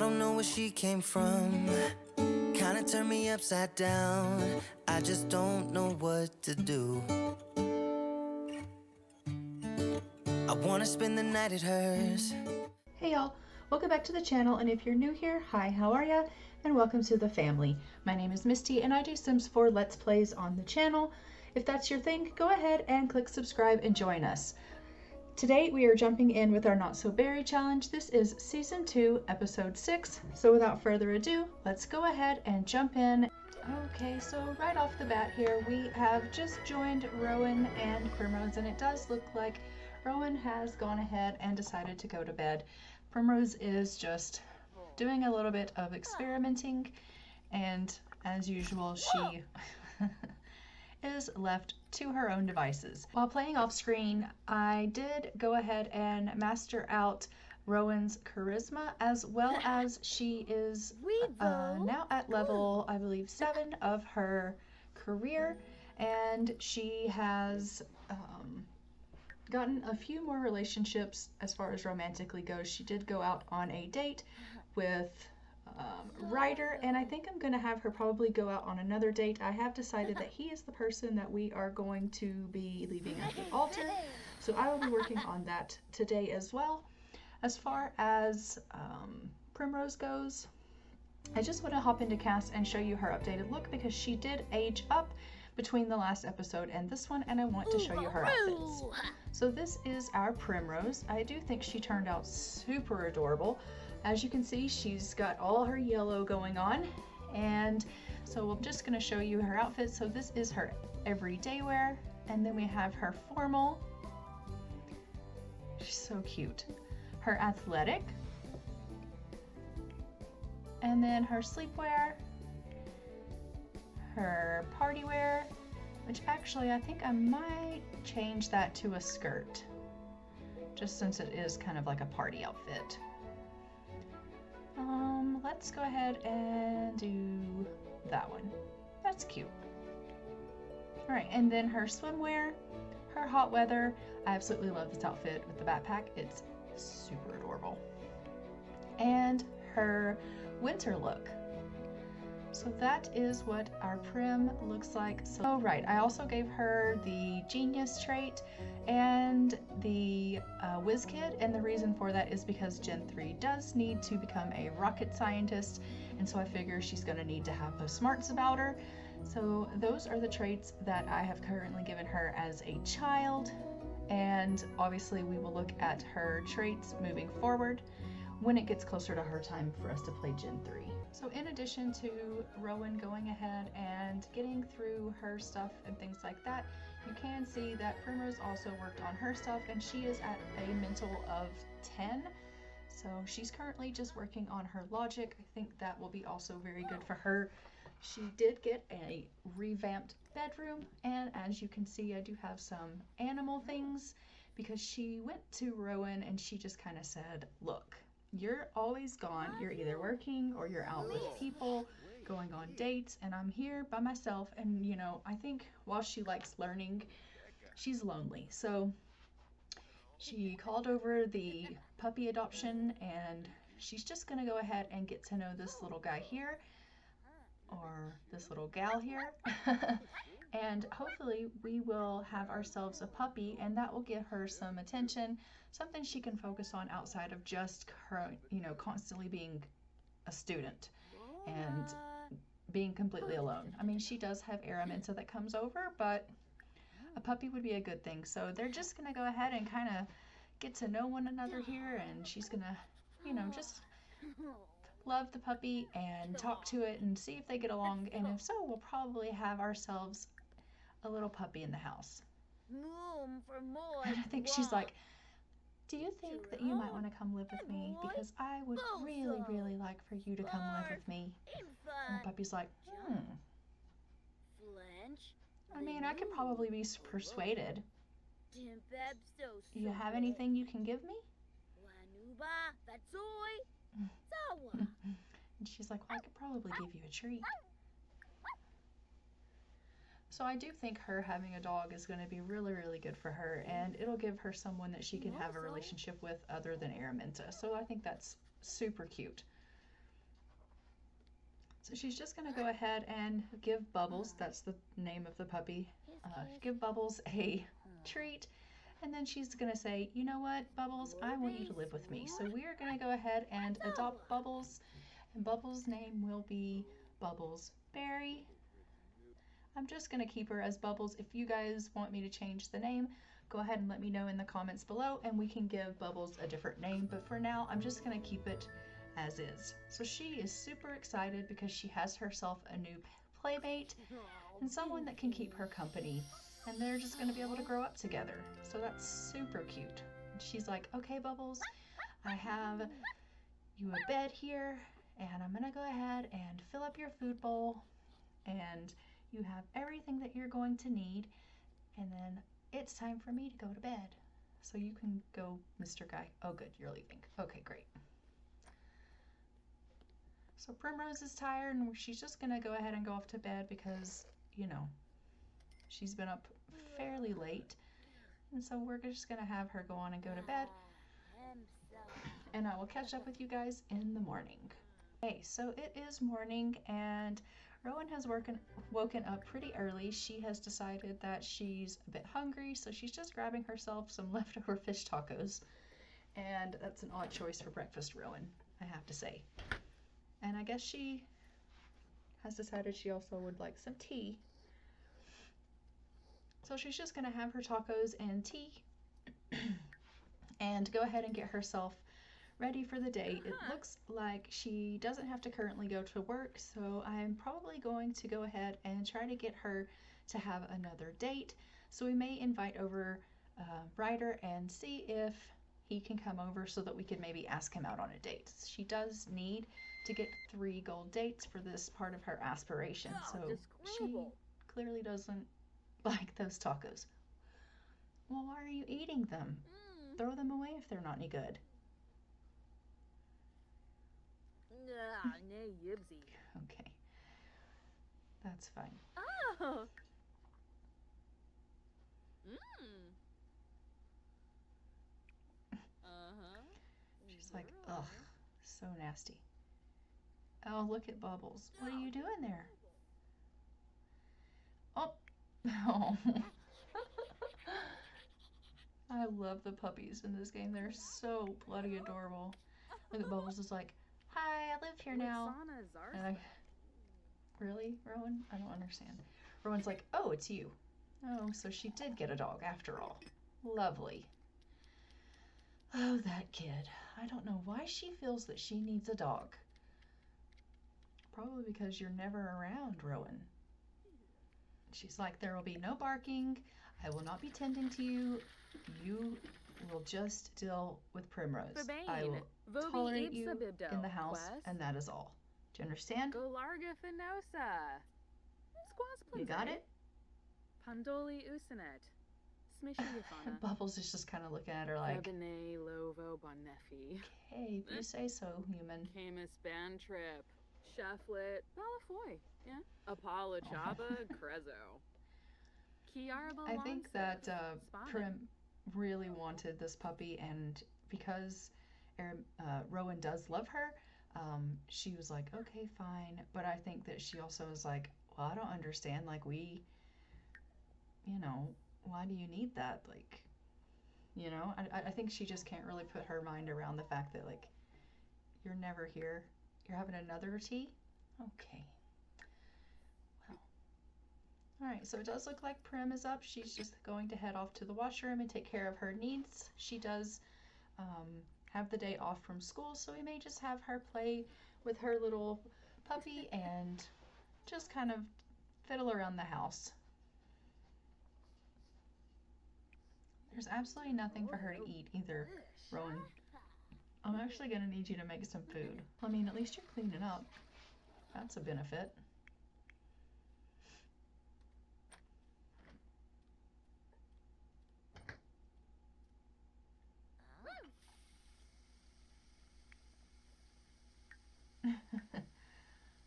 don't know where she came from. Kinda turned me upside down. I just don't know what to do. I wanna spend the night at hers. Hey y'all, welcome back to the channel, and if you're new here, hi, how are ya? And welcome to the family. My name is Misty and I do Sims 4 Let's Plays on the channel. If that's your thing, go ahead and click subscribe and join us. Today we are jumping in with our Not So Berry challenge. This is season 2, episode 6. So without further ado, let's go ahead and jump in. Okay, so right off the bat here, we have just joined Rowan and Primrose, and it does look like Rowan has gone ahead and decided to go to bed. Primrose is just doing a little bit of experimenting, and as usual, she is left to her own devices. While playing off screen, I did go ahead and master out Rowan's charisma, as well as she is now at level, I believe, 7 of her career, and she has gotten a few more relationships as far as romantically goes. She did go out on a date with Ryder, and I think I'm going to have her probably go out on another date. I have decided that he is the person that we are going to be leaving at the altar, so I will be working on that today as well. As far as Primrose goes, I just want to hop into cast and show you her updated look because she did age up between the last episode and this one, and I want to show you her outfits. So this is our Primrose. I do think she turned out super adorable. As you can see, she's got all her yellow going on, and so I'm just going to show you her outfit. So this is her everyday wear, and then we have her formal. She's so cute. Her athletic, and then her sleepwear, her party wear, which actually I think I might change that to a skirt, just since it is kind of like a party outfit. Let's go ahead and do that one. That's cute. All right, and then her swimwear, her hot weather. I absolutely love this outfit with the backpack. It's super adorable. And her winter look. So that is what our Prim looks like. So right, I also gave her the Genius trait and the Whiz Kid, and the reason for that is because Gen 3 does need to become a rocket scientist, and so I figure she's going to need to have those smarts about her. So those are the traits that I have currently given her as a child, and obviously we will look at her traits moving forward when it gets closer to her time for us to play Gen 3. So in addition to Rowan going ahead and getting through her stuff and things like that, you can see that Primrose also worked on her stuff, and she is at a mental of 10. So she's currently just working on her logic. I think that will be also very good for her. She did get a revamped bedroom, and as you can see, I do have some animal things because she went to Rowan and she just kind of said, look, you're always gone. You're either working or you're out with people, going on dates, and I'm here by myself. And you know, I think while she likes learning, she's lonely. So she called over the puppy adoption, and she's just gonna go ahead and get to know this little guy here, or this little gal here. And hopefully we will have ourselves a puppy, and that will give her some attention, something she can focus on outside of just her, you know, constantly being a student and being completely alone. I mean, she does have Araminta that comes over, but a puppy would be a good thing. So they're just gonna go ahead and kind of get to know one another here, and she's gonna, you know, just love the puppy and talk to it and see if they get along, and if so, we'll probably have ourselves a little puppy in the house. And I think she's like, do you think that you might want to come live with me? Because I would really, really like for you to come live with me. And the puppy's like, I mean, I could probably be persuaded. You have anything you can give me? And she's like, well, I could probably give you a treat. So I do think her having a dog is going to be really, really good for her, and it'll give her someone that she can have a relationship with other than Araminta. So I think that's super cute. So she's just gonna go ahead and give Bubbles, that's the name of the puppy, give Bubbles a treat. And then she's gonna say, you know what, Bubbles, I want you to live with me. So we are gonna go ahead and adopt Bubbles, and Bubbles' name will be Bubbles Berry. I'm just gonna keep her as Bubbles. If you guys want me to change the name, go ahead and let me know in the comments below and we can give Bubbles a different name. But for now, I'm just gonna keep it as is. So she is super excited because she has herself a new playmate and someone that can keep her company. And they're just gonna be able to grow up together. So that's super cute. She's like, okay, Bubbles, I have you a bed here and I'm gonna go ahead and fill up your food bowl and you have everything that you're going to need, and then it's time for me to go to bed. So you can go, Mr. Guy. Oh, good, you're leaving. Okay, great. So Primrose is tired and she's just gonna go ahead and go off to bed because, you know, she's been up fairly late. And so we're just gonna have her go on and go to bed. And I will catch up with you guys in the morning. Okay, so it is morning and Rowan has woken up pretty early. She has decided that she's a bit hungry, so she's just grabbing herself some leftover fish tacos. And that's an odd choice for breakfast, Rowan, I have to say. And I guess she has decided she also would like some tea. So she's just gonna have her tacos and tea and go ahead and get herself ready for the day. It looks like she doesn't have to currently go to work, so I'm probably going to go ahead and try to get her to have another date. So we may invite over Ryder and see if he can come over so that we could maybe ask him out on a date. She does need to get 3 gold dates for this part of her aspiration, so she clearly doesn't like those tacos. Well, why are you eating them? Throw them away if they're not any good. Okay, that's fine. Oh. She's like, ugh, so nasty. Oh, look at Bubbles. What are you doing there? Oh, oh. I love the puppies in this game. They're so bloody adorable. Look at Bubbles is like, hi, I live here now. And really, Rowan? I don't understand. Rowan's like, oh, it's you. Oh, so she did get a dog after all. Lovely. Oh, that kid. I don't know why she feels that she needs a dog. Probably because you're never around, Rowan. She's like, there will be no barking. I will not be tending to you. You will just deal with Primrose. I will tolerate you in the house, and that is all. Do you understand? You got it? Pandoli Usanet. Bubbles is just kind of looking at her like, okay, if you say so, human. Camus band trip. Cheflet. Balafoy. Yeah. Apollo Chaba. Crezo. I think that Prim really wanted this puppy, and because Rowan does love her, she was like, okay, fine. But I think that she also was like, well, I don't understand. Like, we, you know, why do you need that? Like, you know, I think she just can't really put her mind around the fact that, like, you're never here. You're having another tea? Okay. Well. All right, so it does look like Prim is up. She's just going to head off to the washroom and take care of her needs. She does have the day off from school, so we may just have her play with her little puppy and just kind of fiddle around the house. There's absolutely nothing for her to eat either, Rowan. I'm actually going to need you to make some food. I mean, at least you're cleaning up. That's a benefit.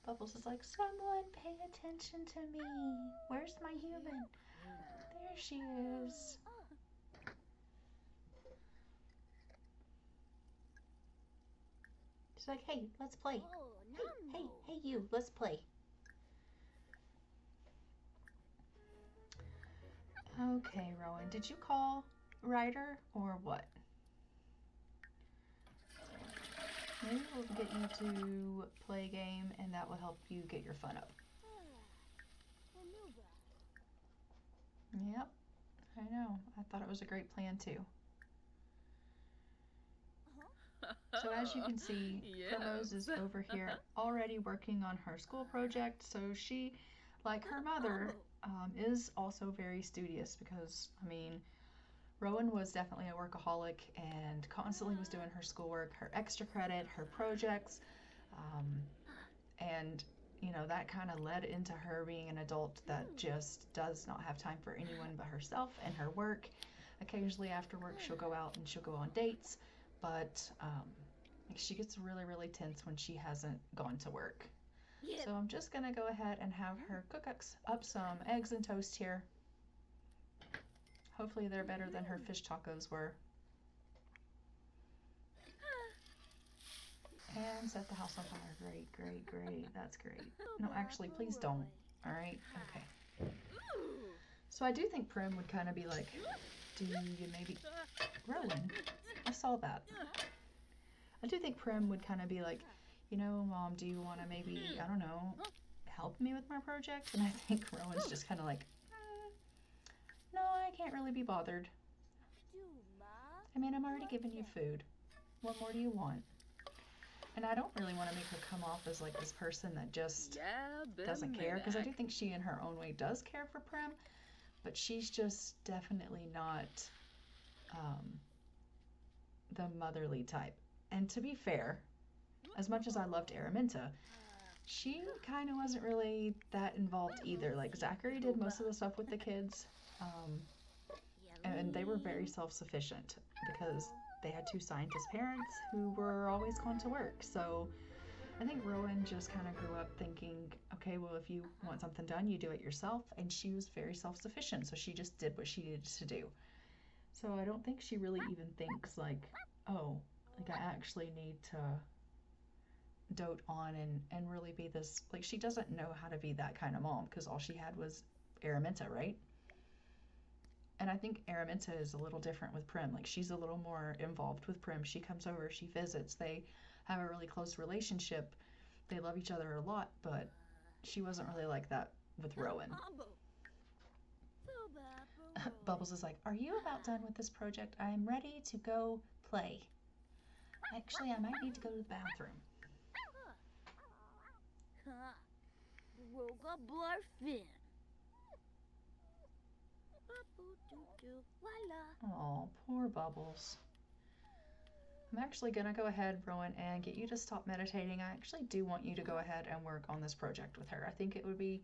Bubbles is like, someone pay attention to me. Where's my human? There she is. She's like, hey, let's play. Hey, you, let's play. Okay, Rowan, did you call Ryder or what? Maybe we'll get you to play a game and that will help you get your fun up. Yep, I know. I thought it was a great plan too. So as you can see, Primrose is over here already working on her school project. So she, like her mother, is also very studious because, I mean, Rowan was definitely a workaholic and constantly was doing her schoolwork, her extra credit, her projects, and you know, that kind of led into her being an adult that just does not have time for anyone but herself and her work. Occasionally after work she'll go out and she'll go on dates, but she gets really, really tense when she hasn't gone to work. So I'm just gonna go ahead and have her cook up some eggs and toast here. Hopefully they're better than her fish tacos were. And set the house on fire. Great, great, great. That's great. No, actually, please don't. All right? Okay. So I do think Prim would kind of be like, do you maybe... Rowan, I saw that. I do think Prim would kind of be like, you know, Mom, do you want to maybe, I don't know, help me with my project? And I think Rowan's just kind of like, no, I can't really be bothered. I mean, I'm already giving you food. What more do you want? And I don't really want to make her come off as like this person that just doesn't care, because I do think she in her own way does care for Prim, but she's just definitely not the motherly type. And to be fair, as much as I loved Araminta, she kind of wasn't really that involved either. Like Zachary did most of the stuff with the kids, and they were very self-sufficient because they had 2 scientist parents who were always gone to work. So I think Rowan just kind of grew up thinking, okay, well, if you want something done, you do it yourself. And she was very self-sufficient, so she just did what she needed to do. So I don't think she really even thinks like, oh, like I actually need to dote on and really be this, like she doesn't know how to be that kind of mom because all she had was Araminta, right? And I think Araminta is a little different with Prim. Like she's a little more involved with Prim. She comes over, she visits, they have a really close relationship. They love each other a lot, but she wasn't really like that with Rowan. Bubbles is like, are you about done with this project? I am ready to go play. Actually, I might need to go to the bathroom. Oh, poor Bubbles. I'm actually going to go ahead, Rowan, and get you to stop meditating. I actually do want you to go ahead and work on this project with her. I think it would be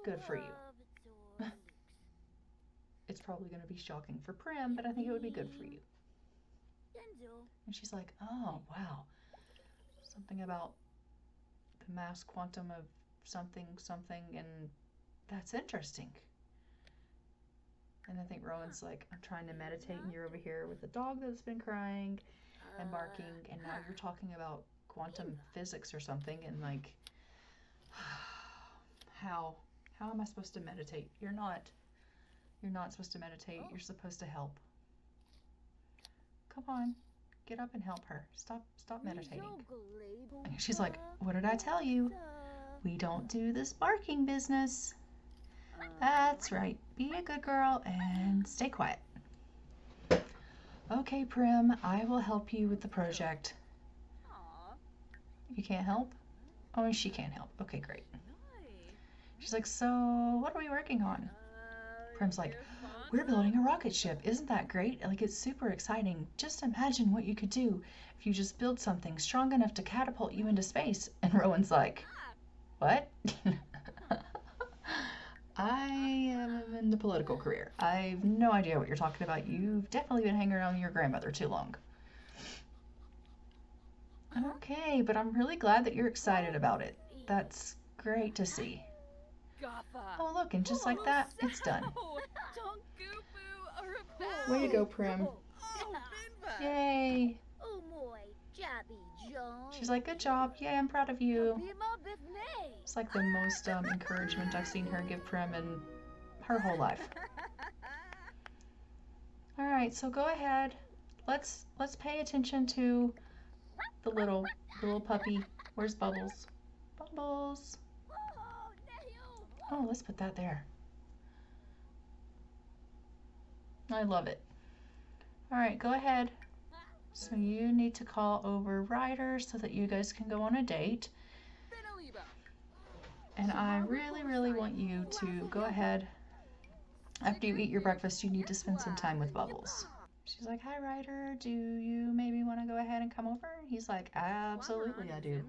good for you. It's probably going to be shocking for Prim, but I think it would be good for you. And she's like, oh, wow. Something about the mass quantum of something, and that's interesting. And I think Rowan's like, I'm trying to meditate, and you're over here with a dog that's been crying and barking, and now you're talking about quantum physics or something, and like, how am I supposed to meditate? You're not supposed to meditate. You're supposed to help. Come on, get up and help her. Stop meditating. And she's like, what did I tell you? We don't do this barking business. That's right. Be a good girl and stay quiet. Okay, Prim, I will help you with the project. You can't help? Oh, she can't help. Okay, great. She's like, so what are we working on? Prim's like, we're building a rocket ship. Isn't that great? Like, it's super exciting. Just imagine what you could do if you just build something strong enough to catapult you into space. And Rowan's like, what? I am in the political career. I have no idea what you're talking about. You've definitely been hanging around your grandmother too long. Okay, but I'm really glad that you're excited about it. That's great to see. Oh, look, and just like that, it's done. Way to go, Prim. Yay. She's like, good job. Yay, I'm proud of you. It's like the most encouragement I've seen her give Prim in her whole life. All right, so go ahead. Let's pay attention to the little puppy. Where's Bubbles? Bubbles. Oh, let's put that there. I love it. All right, go ahead. So you need to call over Ryder so that you guys can go on a date. And I really, really want you to go ahead. After you eat your breakfast, you need to spend some time with Bubbles. She's like, hi, Ryder. Do you maybe want to go ahead and come over? He's like, absolutely, I do.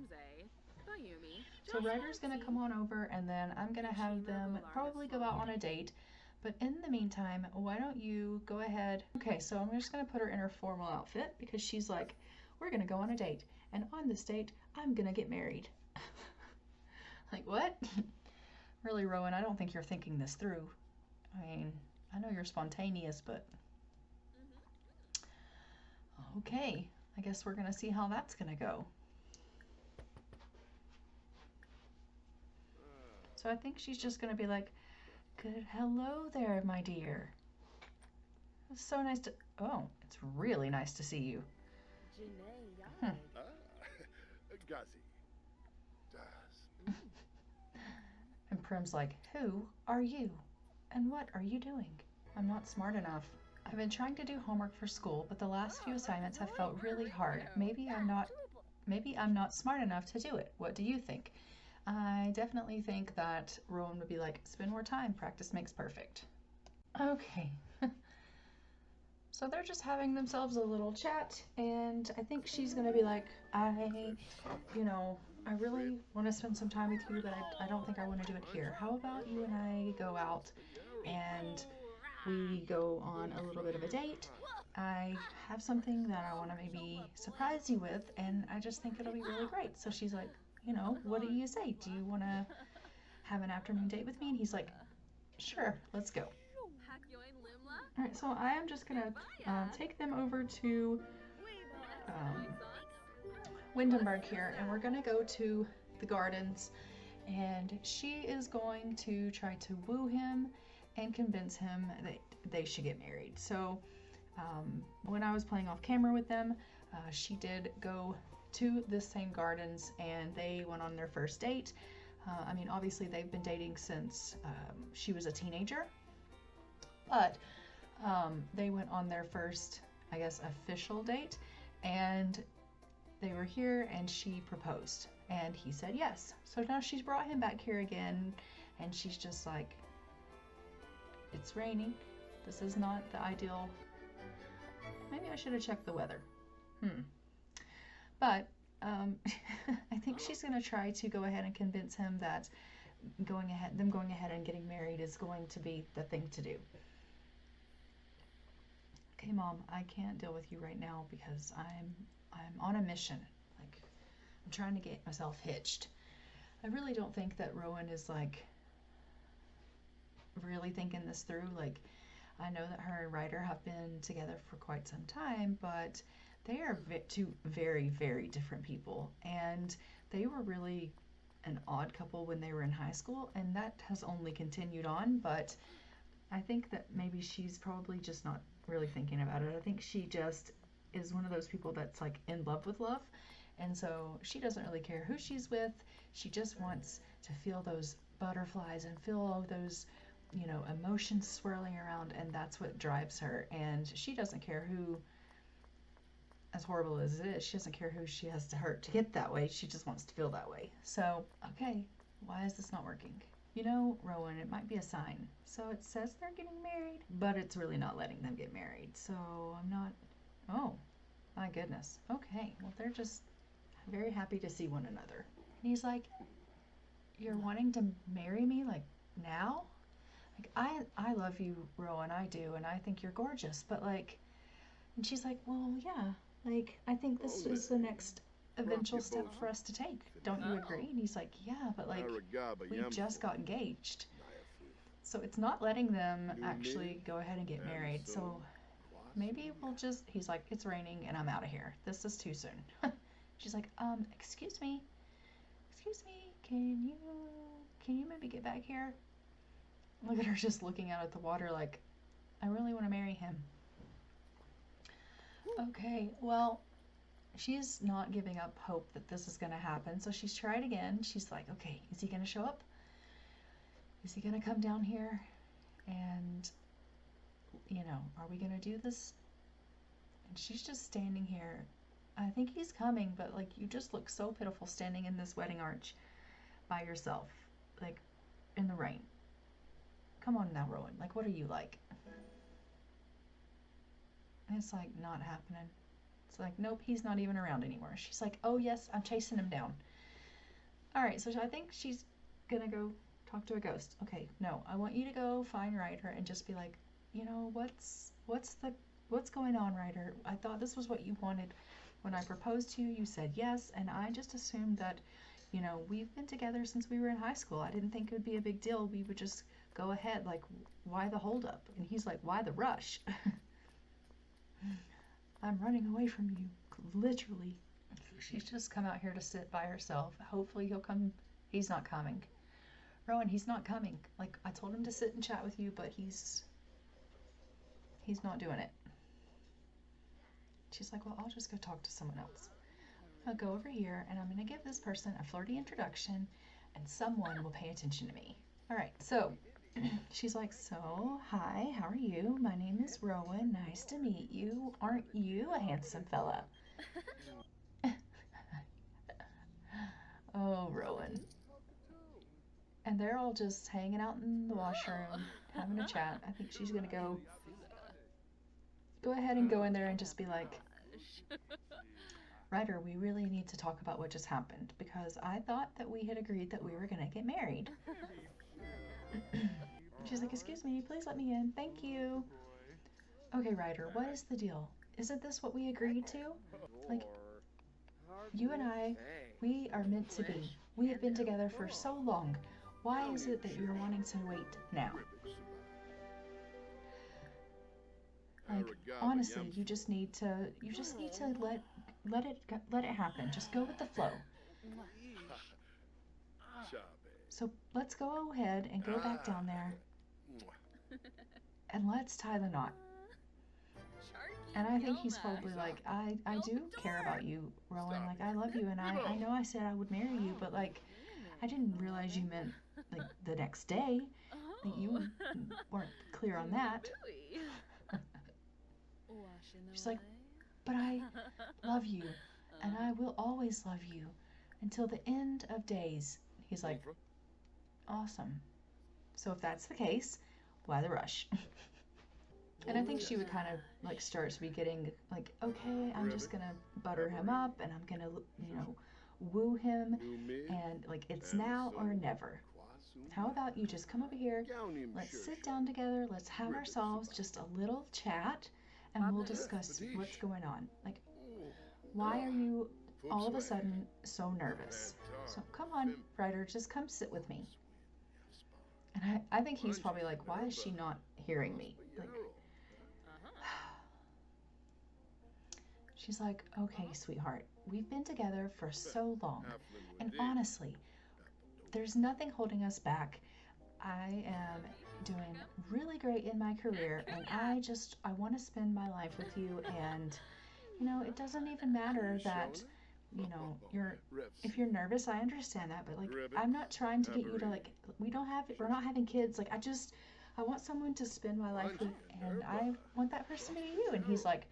So Ryder's going to come on over, and then I'm going to have them probably go out on a date. But in the meantime, why don't you go ahead? Okay, so I'm just going to put her in her formal outfit because she's like, we're going to go on a date. And on this date, I'm going to get married. Like, what? Really, Rowan, I don't think you're thinking this through. I mean, I know you're spontaneous, but... Okay, I guess we're going to see how that's going to go. So I think she's just going to be like, good, hello there, my dear. It's so nice to... Oh, it's really nice to see you. And Prim's like, who are you? And what are you doing? I'm not smart enough. I've been trying to do homework for school, but the last few assignments have felt really hard. Maybe I'm not smart enough to do it. What do you think? I definitely think that Rowan would be like, spend more time. Practice makes perfect. Okay. So they're just having themselves a little chat, and I think she's gonna be like, I really want to spend some time with you, but I don't think I want to do it here. How about you and I go out and we go on a little bit of a date? I have something that I want to maybe surprise you with, and I just think it'll be really great. So she's like, what do you say? Do you want to have an afternoon date with me? And he's like, sure, let's go. All right, so I am just gonna take them over to Windenburg here, and we're gonna go to the gardens, and she is going to try to woo him and convince him that they should get married. So when I was playing off camera with them, she did go to the same gardens, and they went on their first date. I mean, obviously they've been dating since she was a teenager, but they went on their first, I guess, official date, and they were here, and she proposed, and he said yes. So now she's brought him back here again, and she's just like, it's raining. This is not the ideal. Maybe I should have checked the weather. But I think she's going to try to go ahead and convince him that going ahead and getting married is going to be the thing to do. Okay, Mom, I can't deal with you right now because I'm on a mission. Like, I'm trying to get myself hitched. I really don't think that Rowan is like really thinking this through. Like, I know that her and Ryder have been together for quite some time, but they are two very, very different people, and they were really an odd couple when they were in high school, and that has only continued on. But I think that maybe she's probably just not really thinking about it. I think she just is one of those people that's like in love with love, and so she doesn't really care who she's with. She just wants to feel those butterflies and feel all those, emotions swirling around, and that's what drives her. And she doesn't care who, as horrible as it is, she doesn't care who she has to hurt to get that way. She just wants to feel that way. So, okay, why is this not working? Rowan, it might be a sign. So it says they're getting married, but it's really not letting them get married. So I'm not, oh, my goodness. Okay, well, they're just very happy to see one another. And he's like, you're wanting to marry me, like, now? Like, I love you, Rowan, I do, and I think you're gorgeous, but, like, and she's like, well, yeah, like, I think this is the next eventual step for us to take. Don't you agree? And he's like, yeah, but, like, we just got engaged. So it's not letting them actually go ahead and get married. So maybe we'll just, he's like, it's raining and I'm out of here. This is too soon. She's like, excuse me, can you maybe get back here? Look at her just looking out at the water like, I really want to marry him. Okay, well, she's not giving up hope that this is going to happen, so she's tried again. She's like, okay, is he going to show up? Is he going to come down here? And, you know, are we going to do this? And she's just standing here. I think he's coming, but, like, you just look so pitiful standing in this wedding arch by yourself, like, in the rain. Come on now, Rowan. Like, what are you like? And it's, like, not happening. It's like, nope, he's not even around anymore. She's like, oh, yes, I'm chasing him down. All right, so I think she's going to go talk to a ghost. Okay, no, I want you to go find Ryder and just be like, you know, what's going on, Ryder? I thought this was what you wanted. When I proposed to you, you said yes, and I just assumed that, you know, we've been together since we were in high school. I didn't think it would be a big deal. We would just go ahead. Like, why the holdup? And he's like, why the rush? I'm running away from you, literally. She's just come out here to sit by herself. Hopefully he'll come. He's not coming. Rowan, he's not coming. Like, I told him to sit and chat with you, but he's not doing it. She's like, well, I'll just go talk to someone else. I'll go over here, and I'm going to give this person a flirty introduction, and someone will pay attention to me. All right, so she's like, so, hi, how are you? My name is Rowan. Nice to meet you. Aren't you a handsome fella? Oh, Rowan. And they're all just hanging out in the washroom, having a chat. I think she's going to go ahead and go in there and just be like, Ryder, we really need to talk about what just happened, because I thought that we had agreed that we were going to get married. She's like, excuse me, please let me in. Thank you. Okay, Ryder, what is the deal? Isn't this what we agreed to? Like, you and I, we are meant to be. We have been together for so long. Why is it that you're wanting to wait now? Like, honestly, you just need to let it happen. Just go with the flow. So let's go ahead and go back down there and let's tie the knot. And I think he's probably like, I do care about you, Rowan. Like, I love you, and I know I said I would marry you, but like, I didn't realize you meant like the next day. Like, you weren't clear on that. She's like, but I love you, and I will always love you until the end of days. He's like, awesome. So if that's the case, why the rush? And I think she would kind of like start to be getting like, okay, I'm just gonna butter him up, and I'm gonna, you know, woo him, and like, it's now or never. How about you just come over here, let's sit down together, let's have ourselves just a little chat, and we'll discuss what's going on. Like, why are you all of a sudden so nervous? So come on, Ryder, just come sit with me. And I think he's probably like, why is she not hearing me? Like, she's like, okay, sweetheart, we've been together for so long, and honestly, there's nothing holding us back. I am doing really great in my career, and I want to spend my life with you, and, you know, it doesn't even matter that, you know, if you're nervous, I understand that, but like, I'm not trying to get you to like, we're not having kids. Like, I want someone to spend my life with, and I want that person to be you. And he's like,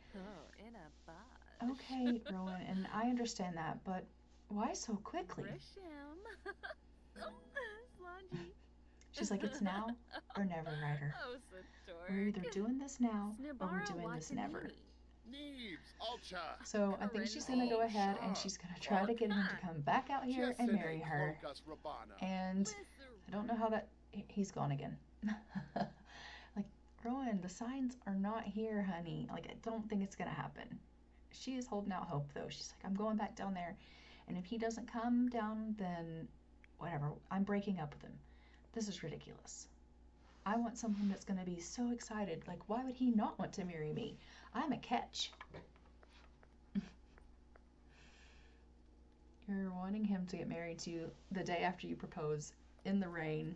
okay, Rowan, and I understand that, but why so quickly? She's like, it's now or never, Ryder. We're either doing this now or we're doing this never. So I think she's going to go ahead and she's going to try to get him to come back out here and marry her. And I don't know how that... He's gone again. Like, Rowan, the signs are not here, honey. Like, I don't think it's going to happen. She is holding out hope, though. She's like, I'm going back down there. And if he doesn't come down, then whatever. I'm breaking up with him. This is ridiculous. I want someone that's going to be so excited. Like, why would he not want to marry me? I'm a catch. You're wanting him to get married to you the day after you propose in the rain.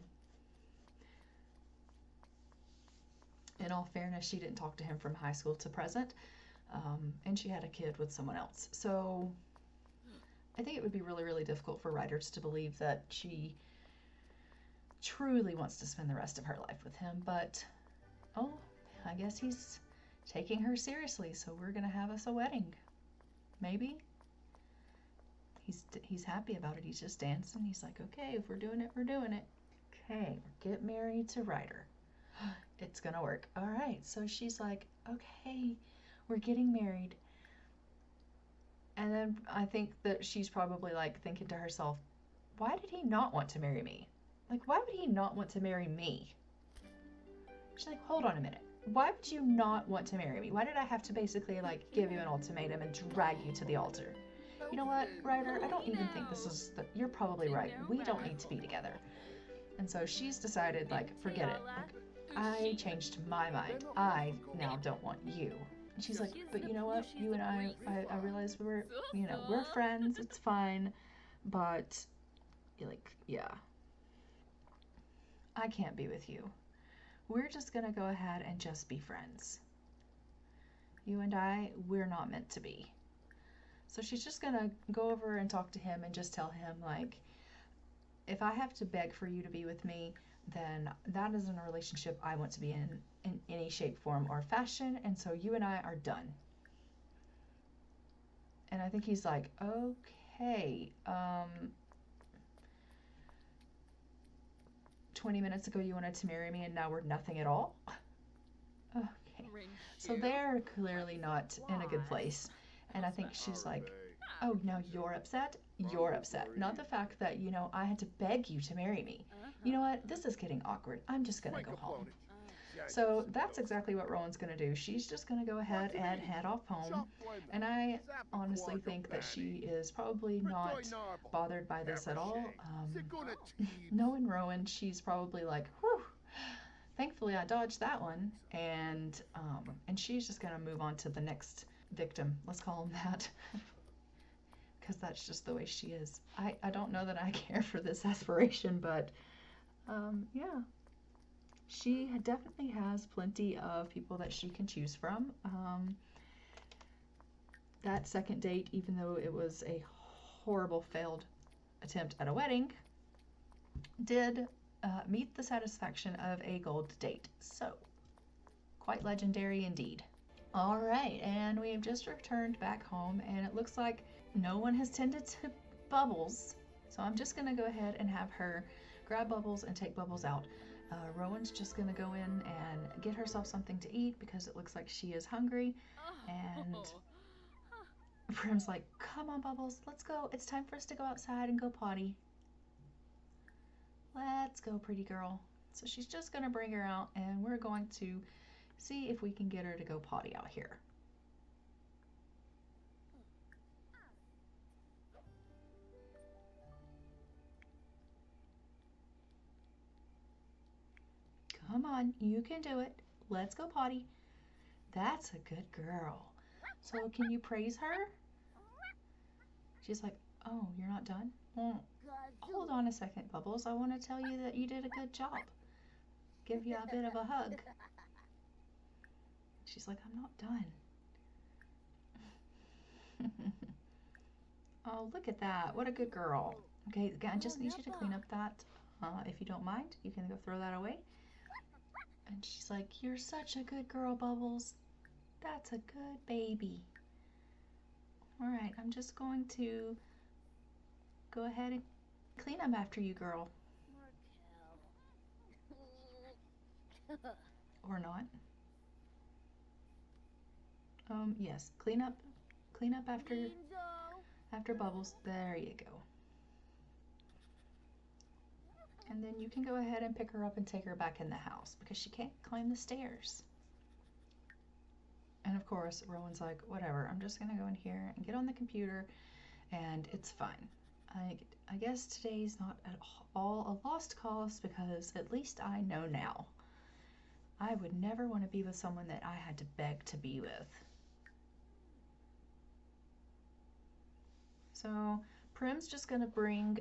In all fairness, she didn't talk to him from high school to present, and she had a kid with someone else. So I think it would be really, really difficult for writers to believe that she truly wants to spend the rest of her life with him. But, oh, I guess he's taking her seriously, so we're going to have us a wedding. Maybe. He's happy about it. He's just dancing. He's like, okay, if we're doing it, we're doing it. Okay, get married to Ryder. It's gonna work. All right, so she's like, okay, we're getting married. And then I think that she's probably like thinking to herself, why did he not want to marry me? Like, why would he not want to marry me? She's like, hold on a minute. Why would you not want to marry me? Why did I have to basically like give you an ultimatum and drag you to the altar? You know what, Ryder? I don't even think this is you're probably right. We don't need to be together. And so she's decided, like, forget it. Like, I changed my mind. I now don't want you. And she's like, but you know what? You and I realize we're friends. It's fine. But, like, yeah. I can't be with you. We're just going to go ahead and just be friends. You and I, we're not meant to be. So she's just going to go over and talk to him and just tell him, like, if I have to beg for you to be with me, then that isn't a relationship I want to be in any shape, form, or fashion. And so you and I are done. And I think he's like, okay, 20 minutes ago you wanted to marry me and now we're nothing at all? Okay. So they're clearly not in a good place. And I think she's like, oh, now you're upset? You're upset. Not the fact that, you know, I had to beg you to marry me. You know what? This is getting awkward. I'm just going to go home. So that's exactly what Rowan's going to do. She's just going to go ahead and head off home. And I honestly think that she is probably not bothered by this at all. Knowing Rowan, she's probably like, whew, thankfully I dodged that one. And she's just going to move on to the next victim. Let's call him that. Because that's just the way she is. I don't know that I care for this aspiration, but yeah. She definitely has plenty of people that she can choose from. That second date, even though it was a horrible failed attempt at a wedding, did meet the satisfaction of a gold date. So, quite legendary indeed. All right, and we have just returned back home, and it looks like no one has tended to Bubbles. So I'm just going to go ahead and have her grab Bubbles and take Bubbles out. Rowan's just going to go in and get herself something to eat because it looks like she is hungry. And Prim's like, come on, Bubbles, let's go. It's time for us to go outside and go potty. Let's go, pretty girl. So she's just going to bring her out, and we're going to see if we can get her to go potty out here. Come on, you can do it. Let's go potty. That's a good girl. So can you praise her? She's like, oh, you're not done? Well, hold on a second, Bubbles. I want to tell you that you did a good job. Give you a bit of a hug. She's like, I'm not done. Oh, look at that. What a good girl. Okay, I just need you to clean up that. If you don't mind, you can go throw that away. And she's like, you're such a good girl, Bubbles. That's a good baby. All right, I'm just going to go ahead and clean up after you, girl. Or not. Yes, clean up after Bubbles. There you go. And then you can go ahead and pick her up and take her back in the house because she can't climb the stairs. And of course, Rowan's like, whatever, I'm just gonna go in here and get on the computer and it's fine. I guess today's not at all a lost cause because at least I know now. I would never want to be with someone that I had to beg to be with. So Prim's just gonna bring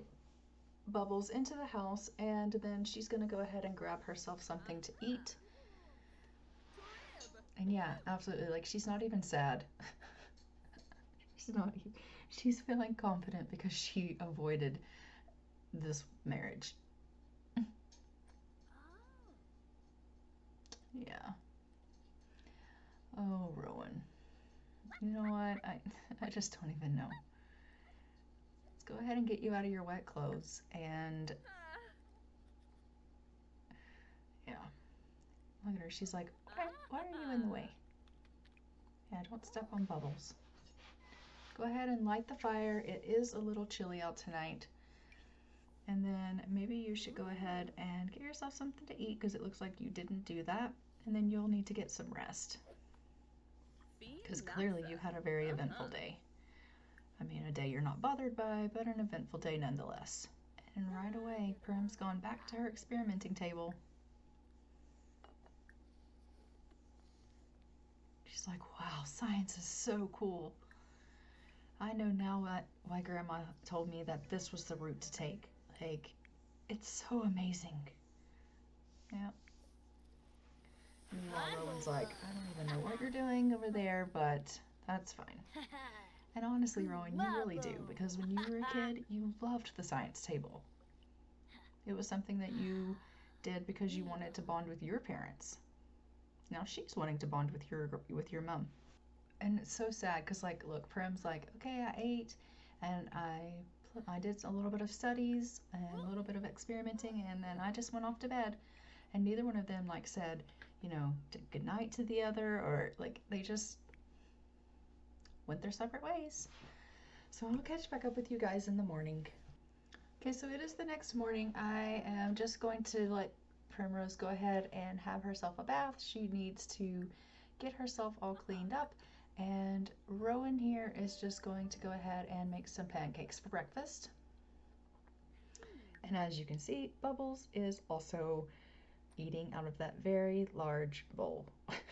Bubbles into the house, and then she's gonna go ahead and grab herself something to eat. And yeah, absolutely, like she's not even sad. She's feeling confident because she avoided this marriage. Yeah. Oh, Rowan. You know what? I just don't even know. Let's go ahead and get you out of your wet clothes and yeah. Look at her. She's like, why are you in the way? Yeah, don't step on Bubbles. Go ahead and light the fire. It is a little chilly out tonight. And then maybe you should go ahead and get yourself something to eat because it looks like you didn't do that. And then you'll need to get some rest. Because clearly you had a very eventful day. I mean, a day you're not bothered by, but an eventful day nonetheless. And right away, Prim's gone back to her experimenting table. She's like, wow, science is so cool. I know now why Grandma told me that this was the route to take. Like, it's so amazing. Yeah. Meanwhile, Rowan's like, I don't even know what you're doing over there, but that's fine. And honestly, Rowan, you really do, because when you were a kid, you loved the science table. It was something that you did because you wanted to bond with your parents. Now she's wanting to bond with your mom. And it's so sad because, like, look, Prim's like, okay, I ate and I did a little bit of studies and a little bit of experimenting, and then I just went off to bed. And neither one of them like said, you know, good night to the other, or like they just went their separate ways. So I'll catch back up with you guys in the morning. Okay, so it is the next morning. I am just going to let Primrose go ahead and have herself a bath. She needs to get herself all cleaned up. And Rowan here is just going to go ahead and make some pancakes for breakfast. And as you can see, Bubbles is also eating out of that very large bowl. It's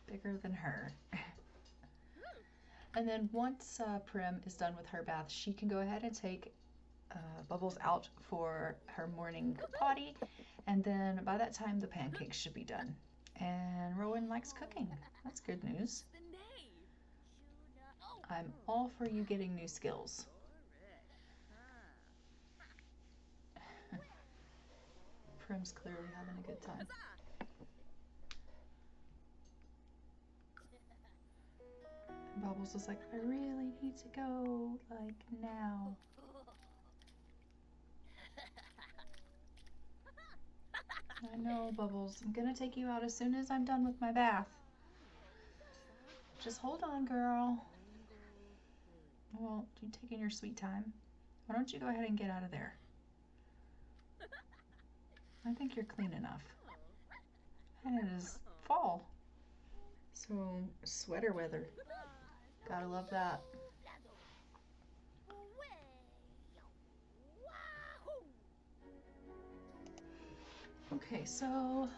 bigger than her. And then once Prim is done with her bath, she can go ahead and take Bubbles out for her morning potty. And then by that time, the pancakes should be done. And Rowan likes cooking. That's good news. I'm all for you getting new skills. Prim's clearly having a good time. And Bubbles is like, I really need to go, like, now. I know, Bubbles. I'm gonna take you out as soon as I'm done with my bath. Just hold on, girl. Well, you taking your sweet time. Why don't you go ahead and get out of there? I think you're clean enough. And it is fall. So, sweater weather. Gotta love that. Okay, so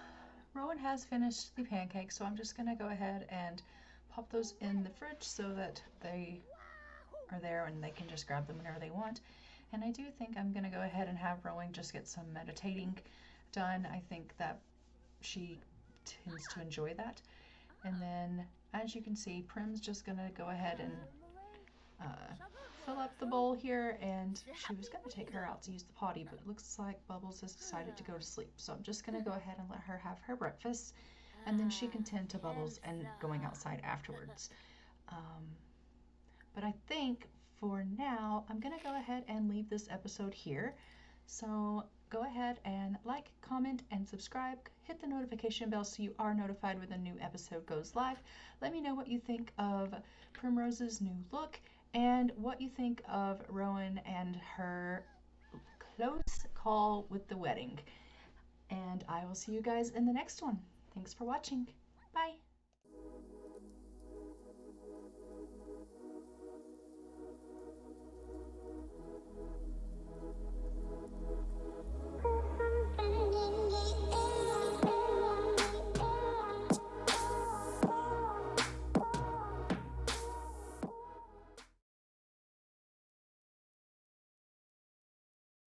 Rowan has finished the pancakes, so I'm just gonna go ahead and pop those in the fridge so that they are there and they can just grab them whenever they want. And I do think I'm gonna go ahead and have Rowan just get some meditating done. I think that she tends to enjoy that. And then, as you can see, Prim's just gonna go ahead and fill up the bowl here, and she was gonna take her out to use the potty, but it looks like Bubbles has decided to go to sleep. So I'm just gonna go ahead and let her have her breakfast, and then she can tend to Bubbles and going outside afterwards. But I think for now, I'm gonna go ahead and leave this episode here. So go ahead and like, comment, and subscribe. Hit the notification bell so you are notified when a new episode goes live. Let me know what you think of Primrose's new look and what you think of Rowan and her close call with the wedding. And I will see you guys in the next one. Thanks for watching. Bye.